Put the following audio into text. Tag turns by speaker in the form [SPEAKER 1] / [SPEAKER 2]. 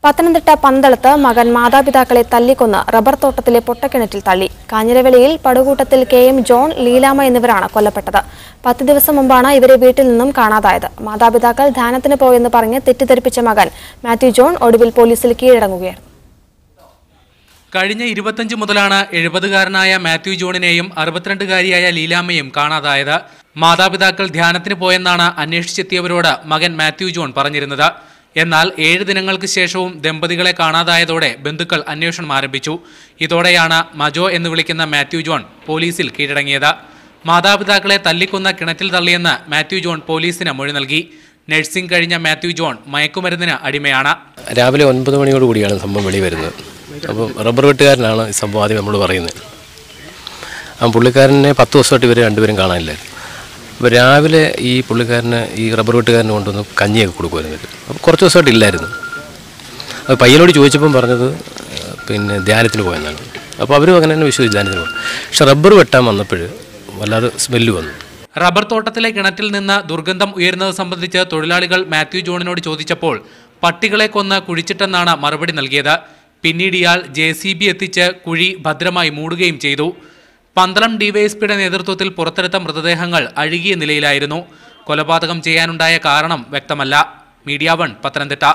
[SPEAKER 1] പത്തനംതിട്ട പന്തളത്ത് മകൻ മാതാപിതാക്കളെ തല്ലിക്കൊന്ന് റബ്ബർ തോട്ടത്തിലെ പൊട്ടക്കിണറ്റിൽ തള്ളി. കാഞ്ഞിരവേളിയിൽ പടുകൂട്ടത്തിൽ കെ.എം. ജോൺ, ലീലാമ്മ എന്നിവരാണ് കൊല്ലപ്പെട്ടത്. 10 ദിവസം മുമ്പാണ് ഇവരെ വീട്ടിൽ നിന്നും കാണാതായത്. മാതാപിതാക്കൾ ധ്യാനത്തിന് പോയെന്ന് പറഞ്ഞ് തെറ്റിദ്ധരിപ്പിച്ച മകൻ മാത്യു ജോൺ ഒടുവിൽ പോലീസിൽ കീഴടങ്ങുകയായിരുന്നു.
[SPEAKER 2] കഴിഞ്ഞ 25 മുതലാണ് 70-കാരനായ മാത്യു ജോണിനെയും 62-കാരിയായ ലീലാമ്മയും കാണാതായത്. മാതാപിതാക്കൾ ധ്യാനത്തിന് പോയെന്നാണ് അന്വേഷിച്ചെത്തിയവരോട് മകൻ മാത്യു ജോൺ പറഞ്ഞിരുന്നത്. എന്നാൽ 7 ദിനങ്ങൾക്ക് ശേഷവും ദമ്പതികളെ കാണാതായതോടെ ബന്ധുക്കൾ അന്വേഷണം ആരംഭിച്ചു. ഇതോടെയാണ് മജോ എന്ന് വിളിക്കുന്ന മാത്യു ജോൺ പോലീസിൽ കീഴടങ്ങിയത്. മാതാപിതാക്കളെ തല്ലിക്കൊന്ന കിണറ്റിൽ തള്ളിയെന്ന് മാത്യു ജോൺ പോലീസിന് മൊഴി നൽകി. നഴ്സിംഗ് കഴിഞ്ഞ മാത്യു ജോൺ മയക്കുമരുന്നിന് അടിമയാണ്.
[SPEAKER 3] രാവിലെ 9 മണിയോടുകൂടിയാണ് സംഭവം വെളി വരുന്നത്. അപ്പം റബ്ബർ വെട്ടുകാരനാണ് ഈ സംഭവം ആദ്യം നമ്മൾ പറയുന്നത്. ആ പുള്ളിക്കാരനെ 10 ദിവസമായിട്ട് ഇവർ രണ്ടുപേരും കാണാനില്ലായിരുന്നു. അപ്പോൾ രാവിലെ ഈ പുള്ളിക്കാരന് ഈ റബ്ബർ വെട്ടുകാരന് കൊണ്ടുവന്ന് കഞ്ഞിയൊക്കെ കൊടുക്കുമായിരുന്നു. അപ്പോൾ കുറച്ച് ദിവസമായിട്ട് ഇല്ലായിരുന്നു. അപ്പോൾ പയ്യനോട് ചോദിച്ചപ്പം പറഞ്ഞത് പിന്നെ ധ്യാനത്തിന് പോയെന്നാണ്. അപ്പോൾ അവരും അങ്ങനെ തന്നെ വിശ്വസിച്ച് ധ്യാനത്തിന് പോകും. പക്ഷെ റബ്ബർ വെട്ടാൻ വന്നപ്പോൾ വല്ലാതെ സ്മെല്ല് വന്നു.
[SPEAKER 2] റബ്ബർ തോട്ടത്തിലെ കിണറ്റിൽ നിന്ന് ദുർഗന്ധം ഉയരുന്നത് സംബന്ധിച്ച് തൊഴിലാളികൾ മാത്യു ജോണിനോട് ചോദിച്ചപ്പോൾ പട്ടികളെ കൊന്ന് കുഴിച്ചിട്ടെന്നാണ് മറുപടി നൽകിയത്. പിന്നീട് ഇയാൾ JCB എത്തിച്ച് കുഴി ഭദ്രമായി മൂടുകയും ചെയ്തു. പന്തളം ഡിവൈഎസ്പിയുടെ നേതൃത്വത്തിൽ പുറത്തെടുത്ത മൃതദേഹങ്ങൾ അഴുകിയ നിലയിലായിരുന്നു. കൊലപാതകം ചെയ്യാനുണ്ടായ കാരണം വ്യക്തമല്ല. മീഡിയ 1 പത്തനംതിട്ട.